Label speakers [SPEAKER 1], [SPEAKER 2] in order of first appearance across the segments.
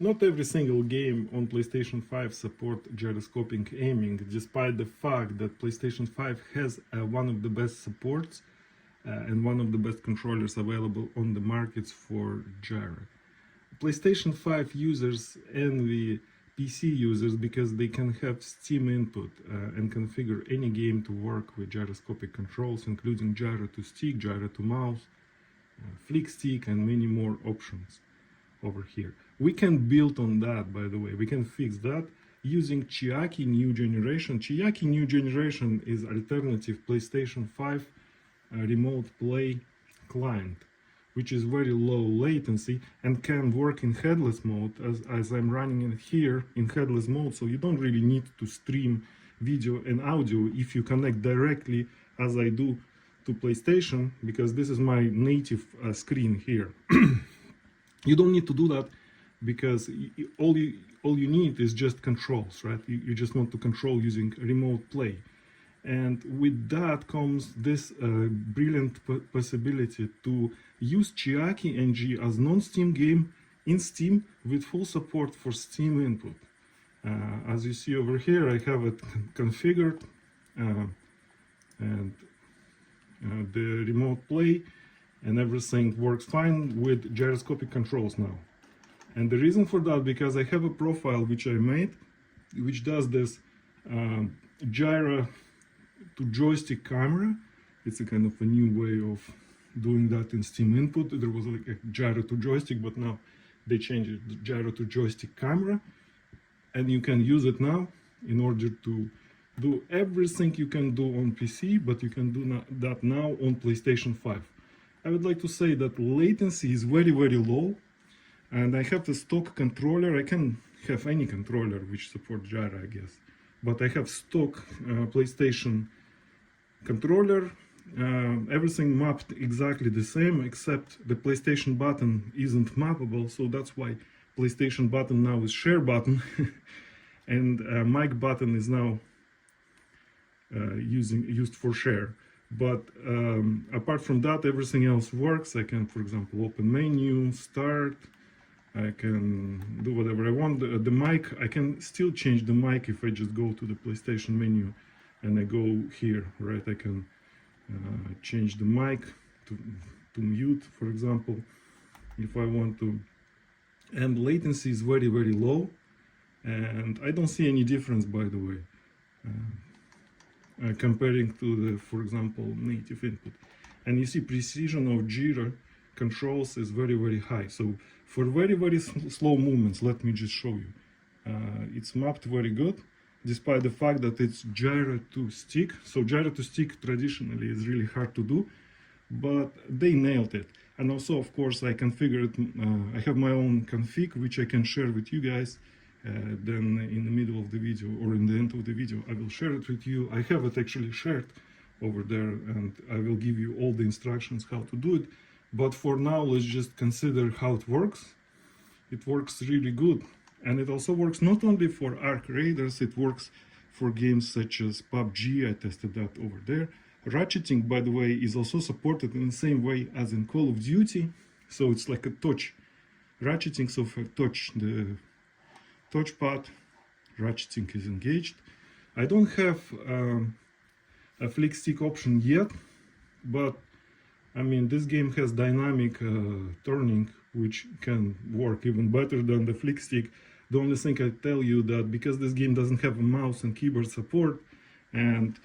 [SPEAKER 1] Not every single game on PlayStation 5 support gyroscopic aiming, despite the fact that PlayStation 5 has one of the best supports and one of the best controllers available on the markets for gyro. PlayStation 5 users envy PC users because they can have Steam input and configure any game to work with gyroscopic controls, including gyro to stick, gyro to mouse, flick stick, and many more options over here. We can build on that, by the way. We can fix that using Chiaki new generation. Chiaki new generation is alternative PlayStation 5 remote play client, which is very low latency and can work in headless mode as I'm running it here in headless mode. So you don't really need to stream video and audio if you connect directly, as I do, to PlayStation, because this is my native screen here. You don't need to do that because all you need is just controls, right? You just want to control using remote play. And with that comes this brilliant possibility to use chiaki-ng as non-Steam game in Steam with full support for Steam input. As you see over here, I have it configured and the remote play and everything works fine with gyroscopic controls now. And the reason for that, because I have a profile which I made, which does this gyro to joystick camera. It's a kind of a new way of doing that in Steam input. There was like a gyro to joystick, but now they changed it to gyro to joystick camera, and you can use it now in order to do everything you can do on PC, but you can do that now on PlayStation 5. I would like to say that latency is very low, and I have the stock controller. I can have any controller which supports gyro, I guess, but I have stock PlayStation controller, everything mapped exactly the same, except the PlayStation button isn't mappable, so that's why PlayStation button now is share button and mic button is now used for share. But apart from that, everything else works. I can, for example, open menu, start, I can do whatever I want. The mic, I can still change the mic if I just go to the PlayStation menu and I go here, right? I can change the mic to mute, for example, if I want to. And latency is very low, and I don't see any difference, by the way, comparing to the, for example, native input. And you see precision of gyro controls is very high. So for very slow movements, let me just show you. It's mapped very good, despite the fact that it's gyro to stick. So gyro to stick traditionally is really hard to do, but they nailed it. And also, of course, I configured, I have my own config, which I can share with you guys. Then in the middle of the video or in the end of the video, I will share it with you. I have it actually shared over there, and I will give you all the instructions how to do it. But for now, let's just consider how it works. It works really good. And it also works not only for Arc Raiders, it works for games such as PUBG. I tested that over there. Ratcheting, by the way, is also supported in the same way as in Call of Duty. So it's like a touch ratcheting. So if I touch the touchpad, ratcheting is engaged. I don't have a flick stick option yet, but I mean, this game has dynamic turning, which can work even better than the flick stick. The only thing I tell you that because this game doesn't have a mouse and keyboard support, and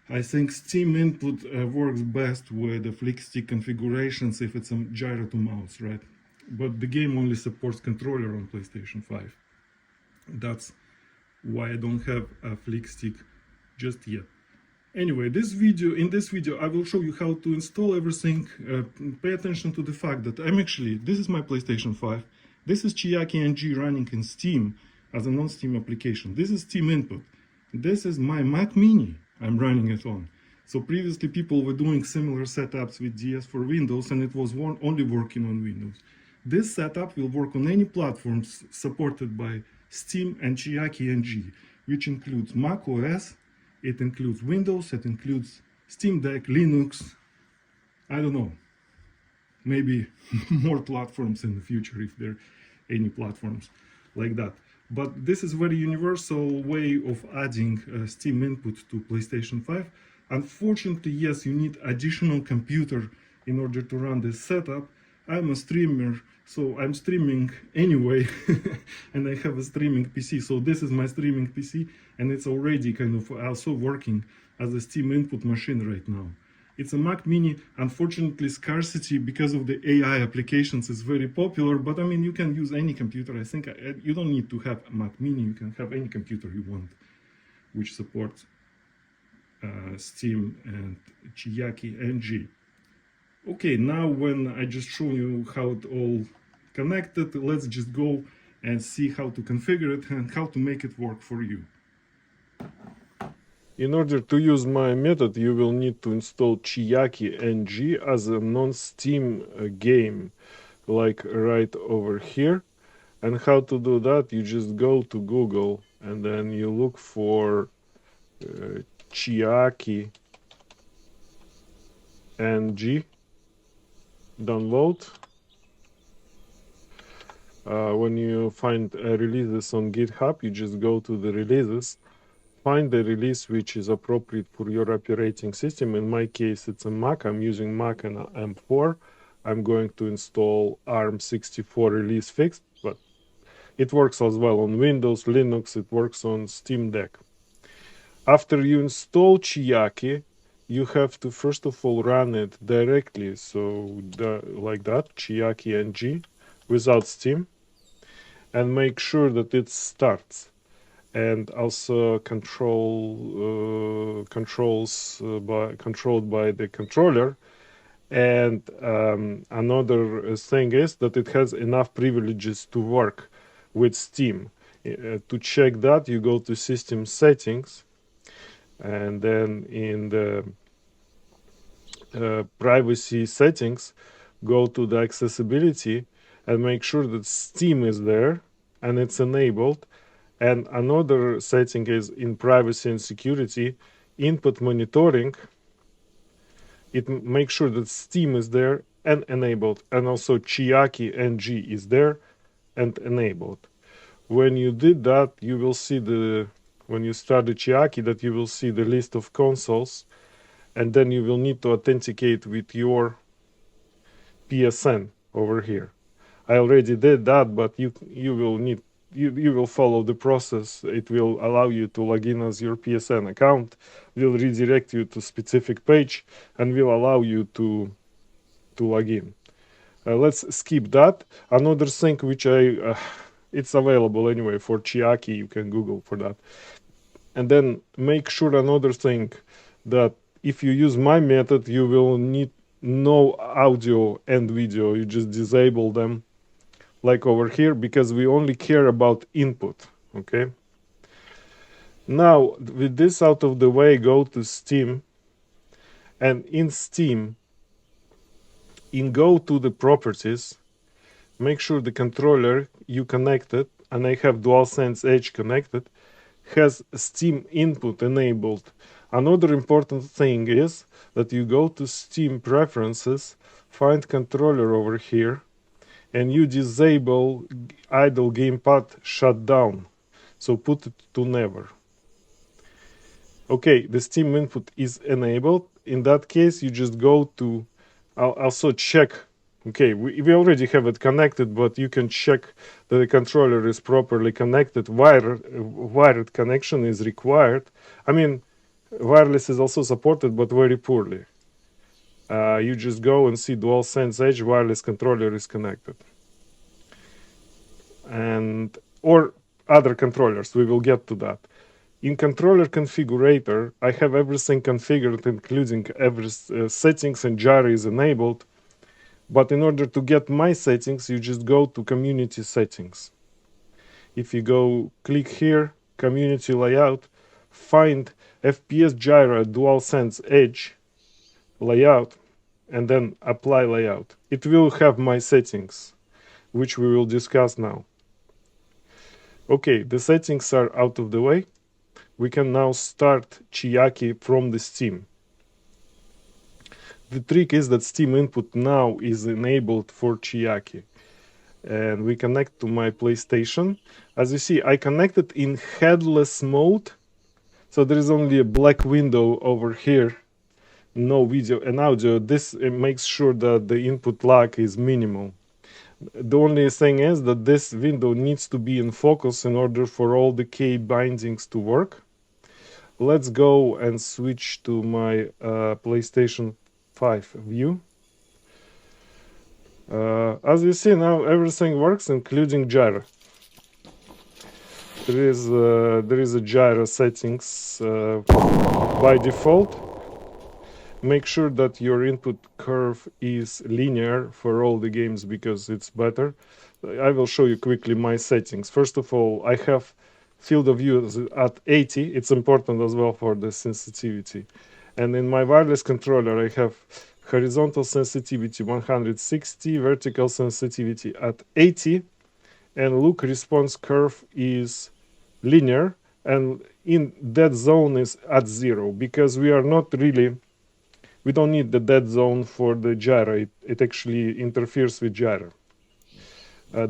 [SPEAKER 1] I think Steam input works best with the flick stick configurations if it's a gyro to mouse, right? But the game only supports controller on PlayStation 5. That's why I don't have a flick stick just yet. Anyway, in this video, I will show you how to install everything. Pay attention to the fact that this is my PlayStation 5. This is chiaki-ng running in Steam as a non-Steam application. This is Steam input. This is my Mac Mini I'm running it on. So previously people were doing similar setups with DS for Windows, and it was only working on Windows. This setup will work on any platforms supported by Steam and chiaki-ng, which includes Mac OS, it includes Windows, it includes Steam Deck, Linux, I don't know, maybe more platforms in the future if they're any platforms like that. But this is very universal way of adding Steam input to PlayStation 5. Unfortunately, yes, you need additional computer in order to run this setup. I'm a streamer, so I'm streaming anyway, and I have a streaming PC. So this is my streaming PC, and it's already kind of also working as a Steam input machine right now. It's a Mac Mini. Unfortunately, scarcity because of the AI applications is very popular, but I mean, you can use any computer. I think you don't need to have a Mac Mini. You can have any computer you want, which supports Steam and chiaki-ng. Okay, now when I just show you how it all connected, let's just go and see how to configure it and how to make it work for you. In order to use my method, you will need to install chiaki-ng as a non-Steam game, like right over here. And how to do that, you just go to Google and then you look for chiaki-ng, download. When you find releases on GitHub, you just go to the releases, find the release which is appropriate for your operating system. In my case, it's a Mac. I'm using Mac and M4. I'm going to install ARM64 release fixed, but it works as well on Windows, Linux. It works on Steam Deck. After you install Chiaki, you have to first of all run it directly, so like that, chiaki-ng, without Steam, and make sure that it starts. And also controlled by the controller. And another thing is that it has enough privileges to work with Steam. To check that, you go to System Settings, and then in the privacy settings, go to the accessibility and make sure that Steam is there and it's enabled. And another setting is in privacy and security, input monitoring. It makes sure that Steam is there and enabled, and also chiaki-ng is there and enabled. When you did that, you will see when you start the Chiaki, that you will see the list of consoles, and then you will need to authenticate with your PSN over here. I already did that, but you will follow the process. It will allow you to log in as your PSN account, will redirect you to specific page, and will allow you to log in. Let's skip that. Another thing which it's available anyway for Chiaki, you can Google for that. And then make sure another thing, that if you use my method, you will need no audio and video. You just disable them, like over here, because we only care about input. Okay. Now, with this out of the way, go to Steam, and in Steam, go to the properties, make sure the controller you connected, and I have DualSense Edge connected, has Steam input enabled. Another important thing is that you go to Steam preferences, find controller over here, and you disable idle gamepad shutdown. So put it to never. Okay, the Steam input is enabled. In that case, you just go to also check. Okay, we already have it connected, but you can check that the controller is properly connected. Wired connection is required. I mean, wireless is also supported, but very poorly. You just go and see DualSense Edge wireless controller is connected. Or other controllers, we will get to that. In controller configurator, I have everything configured, including every settings, and Gyro is enabled. But in order to get my settings, you just go to community settings. If you go click here, community layout, find FPS Gyro DualSense Edge layout, and then apply layout. It will have my settings, which we will discuss now. Okay, the settings are out of the way. We can now start Chiaki from the Steam. The trick is that Steam input now is enabled for Chiaki. and we connect to my PlayStation. As you see, I connected in headless mode, so there is only a black window over here, no video and audio. This makes sure that the input lag is minimal. The only thing is that this window needs to be in focus in order for all the key bindings to work. Let's go and switch to my PlayStation 5 view. As you see now, everything works, including gyro. There is a gyro settings by default. Make sure that your input curve is linear for all the games because it's better. I will show you quickly my settings. First of all, I have field of view at 80. It's important as well for the sensitivity. And in my wireless controller, I have horizontal sensitivity 160, vertical sensitivity at 80, and look response curve is linear, and in dead zone is at 0 because we don't need the dead zone for the gyro. It actually interferes with gyro.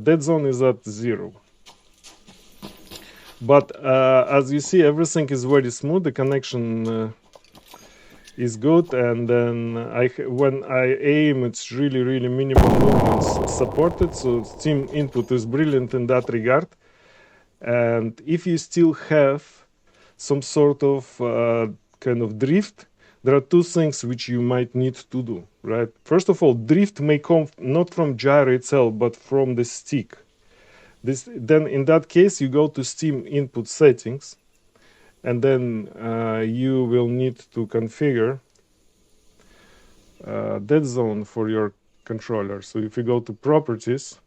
[SPEAKER 1] Dead zone is at 0. But as you see, everything is very smooth. The connection is good, and then when I aim, it's really minimal movements supported. So Steam input is brilliant in that regard. And if you still have some sort of kind of drift, there are two things which you might need to do, right? First of all, drift may come not from gyro itself, but from the stick. Then in that case, you go to Steam input settings, and then you will need to configure dead zone for your controller. So if you go to properties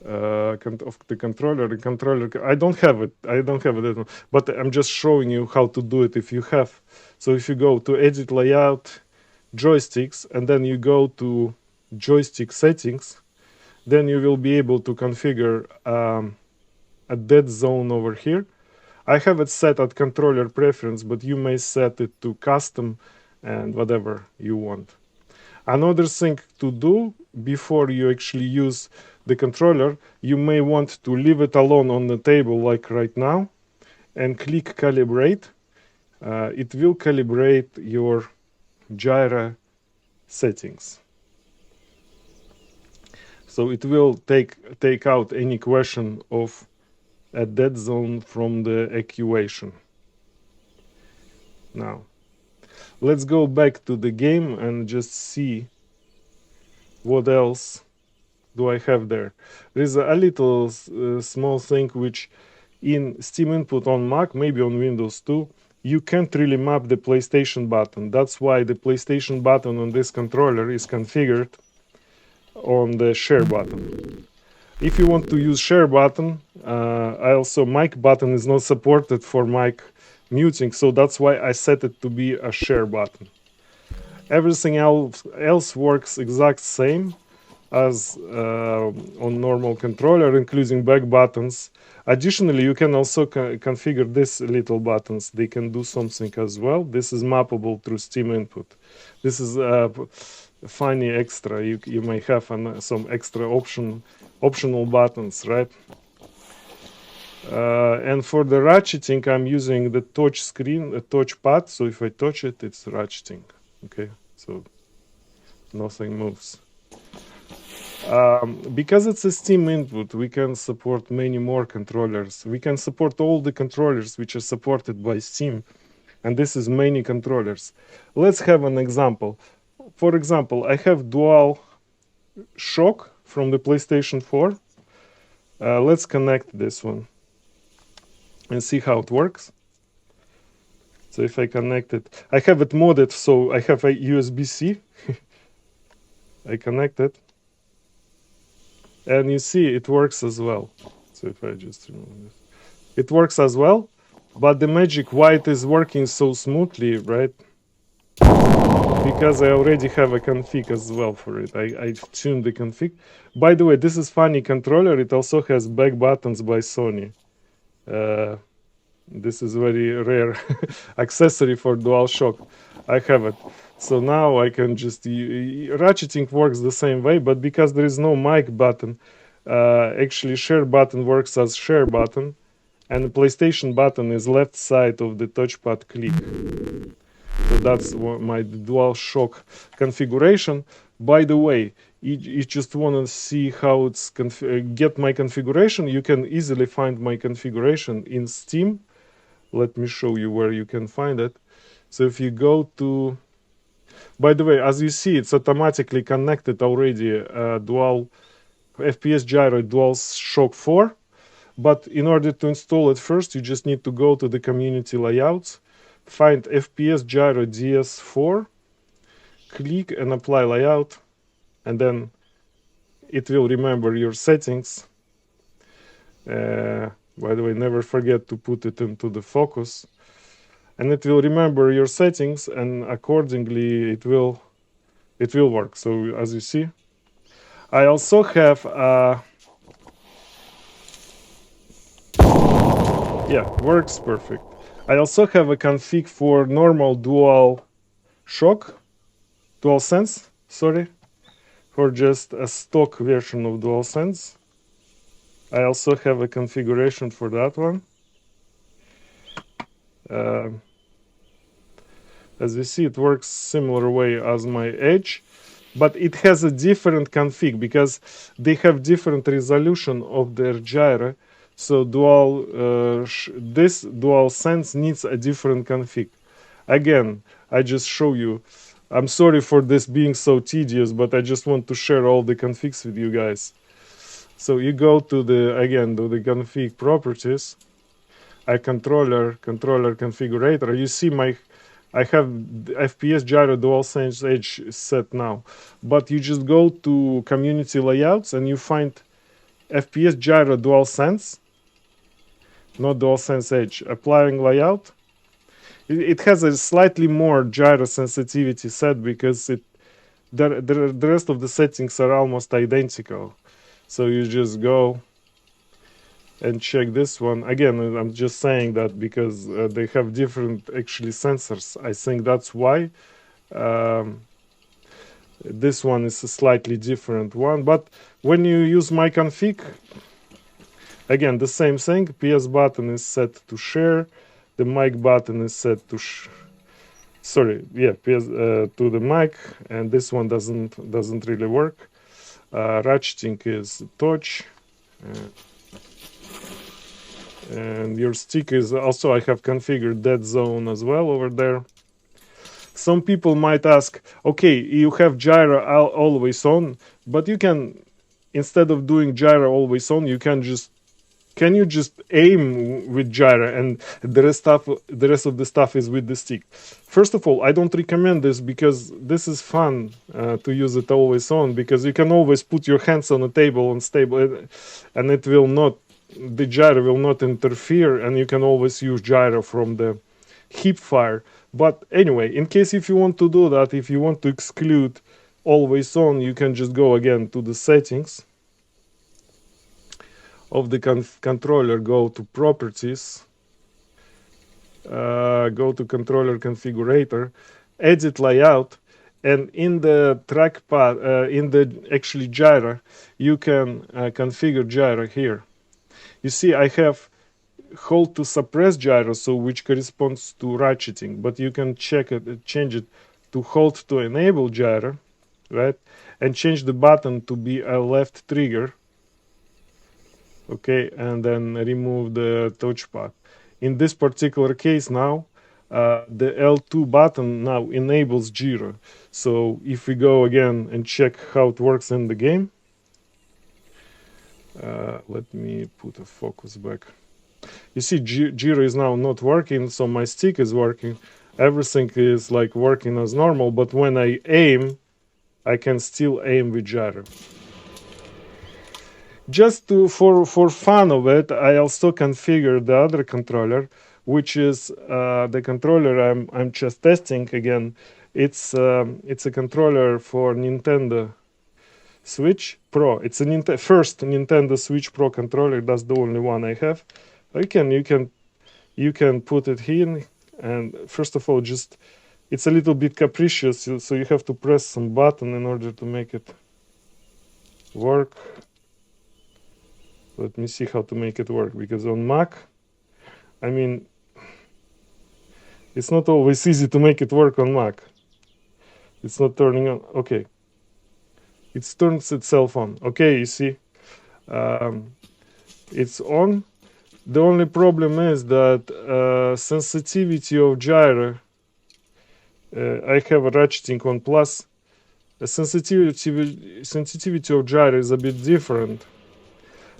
[SPEAKER 1] of the controller, I don't have it, but I'm just showing you how to do it if you have. So if you go to edit layout, joysticks, and then you go to joystick settings, then you will be able to configure a dead zone over here. I have it set at controller preference, but you may set it to custom and whatever you want. Another thing to do before you actually use the controller, you may want to leave it alone on the table like right now and click calibrate. It will calibrate your gyro settings. So it will take out any question of a dead zone from the equation. Now, let's go back to the game and just see what else do I have there. There's a little small thing which in Steam input on Mac, maybe on Windows too, you can't really map the PlayStation button. That's why the PlayStation button on this controller is configured on the share button. If you want to use share button, also mic button is not supported for mic muting, so that's why I set it to be a share button. Everything else works exact same as on normal controller, including back buttons. Additionally, you can also configure these little buttons. They can do something as well. This is mappable through Steam input. This is a funny extra. You may have some extra optional buttons, right? And for the ratcheting, I'm using the touch screen, a touch pad. So if I touch it, it's ratcheting. Okay, so nothing moves. Because it's a Steam input, we can support many more controllers. We can support all the controllers which are supported by Steam, and this is many controllers. Let's have an example. For example, I have Dual Shock from the PlayStation 4. Let's connect this one and see how it works. So if I connect it, I have it modded, so I have a USB-C. I connect it. And you see, it works as well. So if I just remove this, it works as well. But the magic, why it is working so smoothly, right? Because I already have a config as well for it. I tuned the config. By the way, this is funny controller. It also has back buttons by Sony. This is very rare accessory for DualShock. I have it. So now I can just ratcheting works the same way, but because there is no mic button, actually share button works as share button, and the PlayStation button is left side of the touchpad click. So that's my DualShock configuration. By the way, you just want to see how it's get my configuration. You can easily find my configuration in Steam. Let me show you where you can find it. So if you go to, by the way, as you see, it's automatically connected already. Dual FPS Gyro DualShock 4. But in order to install it first, you just need to go to the community layouts, find FPS Gyro DS4, click and apply layout, and then it will remember your settings. By the way, never forget to put it into the focus. And it will remember your settings, and accordingly it will work. So as you see, I also have yeah, works perfect. I also have a config for normal DualSense, sorry, for just a stock version of DualSense. I also have a configuration for that one. As you see, it works similar way as my Edge, but it has a different config because they have different resolution of their gyro. So this DualSense needs a different config. Again, I just show you. I'm sorry for this being so tedious, but I just want to share all the configs with you guys. So you go to the config properties, controller configurator. You see I have FPS Gyro DualSense Edge set now, but you just go to community layouts and you find FPS Gyro DualSense, not DualSense Edge. Applying layout. It has a slightly more gyro sensitivity set because the rest of the settings are almost identical. So you just go and check this one. Again, I'm just saying that because they have different actually sensors. I think that's why this one is a slightly different one. But when you use my config, again, the same thing. PS button is set to share. The mic button is set to to the mic, and this one doesn't really work. Ratcheting is touch, and your stick is also, I have configured dead zone as well over there. Some people might ask, okay, you have gyro always on, but you can, instead of doing gyro always on, can you just aim with gyro and the rest of the stuff is with the stick? First of all, I don't recommend this because this is fun to use it always on, because you can always put your hands on a table unstable, and the gyro will not interfere, and you can always use gyro from the hip fire. But anyway, in case if you want to do that, if you want to exclude always on, you can just go again to the settings of the controller, go to properties, go to controller configurator, edit layout, and in the trackpad, in the actually gyro, you can configure gyro here. You see, I have hold to suppress gyro, so which corresponds to ratcheting, but you can change it to hold to enable gyro, right? And change the button to be a left trigger. Okay, and then remove the touchpad. In this particular case now, the L2 button now enables gyro. So if we go again and check how it works in the game, let me put a focus back. You see, gyro is now not working, so my stick is working. Everything is like working as normal, but when I aim, I can still aim with gyro. Just for fun of it, I also configured the other controller, which is the controller I'm just testing again. It's a controller for Nintendo Switch Pro. It's a first Nintendo Switch Pro controller. That's the only one I have. You can put it in, and first of all, just it's a little bit capricious, so you have to press some button in order to make it work. Let me see how to make it work, because on Mac, I mean, it's not always easy to make it work on Mac. It's not turning on. Okay. It turns itself on. Okay, you see, it's on. The only problem is that sensitivity of gyro, I have a ratcheting on plus. The sensitivity of gyro is a bit different.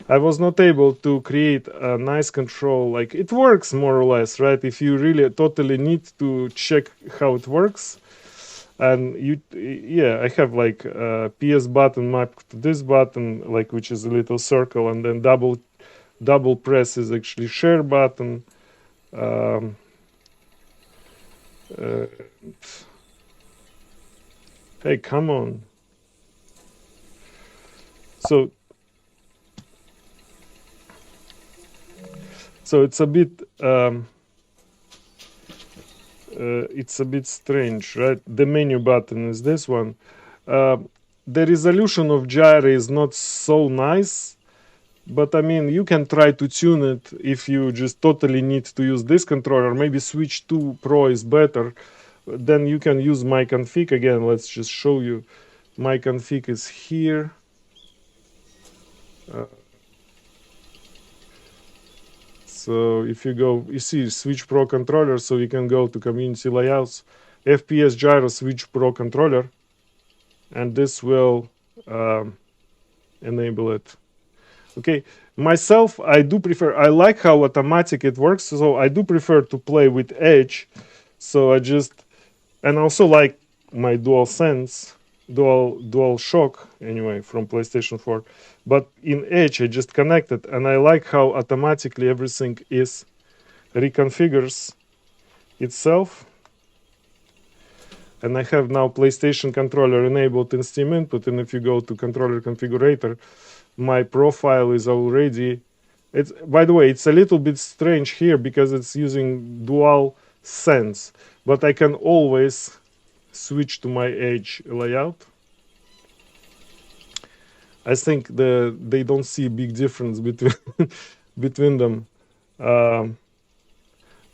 [SPEAKER 1] I was not able to create a nice control. Like, it works more or less, right? If you really totally need to check how it works, and yeah, I have like a PS button mapped to this button, like, which is a little circle, and then double press is actually share button. Hey, come on. So it's a bit strange, right? The menu button is this one. The resolution of gyro is not so nice, but I mean, you can try to tune it if you just totally need to use this controller. Maybe switch to Pro is better. Then you can use my config again. Let's just show you. My config is here. So if you go, you see switch Pro controller, so you can go to community layouts, FPS gyro switch Pro controller, and this will enable it. Okay, myself, I do prefer, I like how automatic it works, so I do prefer to play with Edge. So I just, and also like my dual shock anyway from PlayStation 4. But in Edge I just connected, and I like how automatically everything is reconfigures itself. And I have now PlayStation controller enabled in Steam Input, and if you go to controller configurator, my profile is already, it's, by the way, it's a little bit strange here because it's using dual sense, but I can always switch to my Edge layout. I think they don't see a big difference between them. And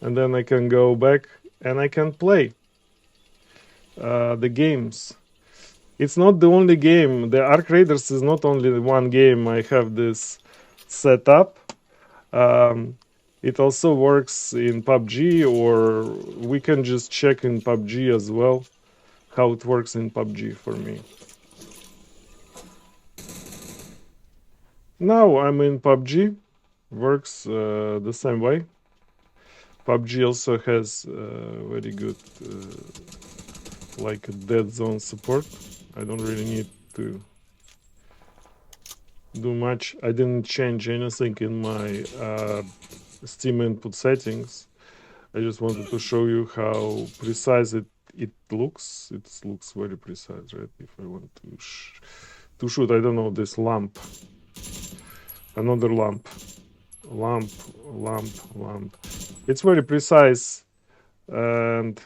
[SPEAKER 1] then I can go back and I can play the games. It's not the only game. The Ark Raiders is not only one game. I have this set up. It also works in PUBG, or we can just check in PUBG as well how it works in PUBG for me. Now I'm in PUBG. Works the same way. PUBG also has very good like dead zone support. I don't really need to do much. I didn't change anything in my Steam input settings. I just wanted to show you how precise it looks. It looks very precise, right? If I want to shoot, I don't know, this lamp, another lamp. It's very precise, and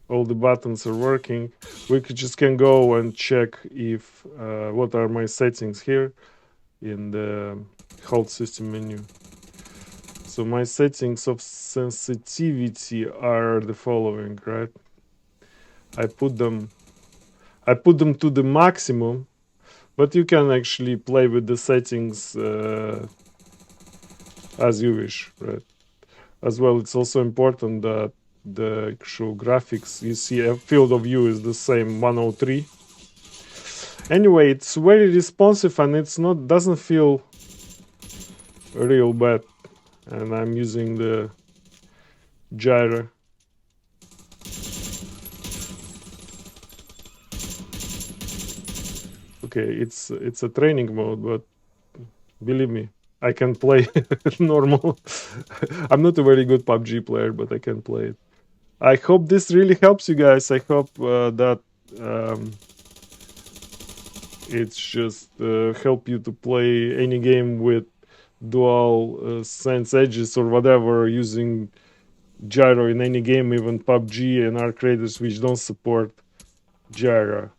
[SPEAKER 1] all the buttons are working. We just can go and check if what are my settings here in the hold system menu. So my settings of sensitivity are the following, right? I put them to the maximum, but you can actually play with the settings as you wish, right? As well, it's also important that the actual graphics, you see a field of view is the same 103. Anyway, it's very responsive and it's not, doesn't feel real bad. And I'm using the gyro. Okay, it's a training mode, but believe me, I can play normal. I'm not a very good PUBG player, but I can play it. I hope this really helps you guys. I hope that it's just help you to play any game with dual sense edges or whatever using
[SPEAKER 2] gyro in any game, even PUBG and arcades which don't support gyro.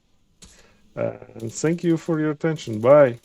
[SPEAKER 2] And thank you for your attention. Bye.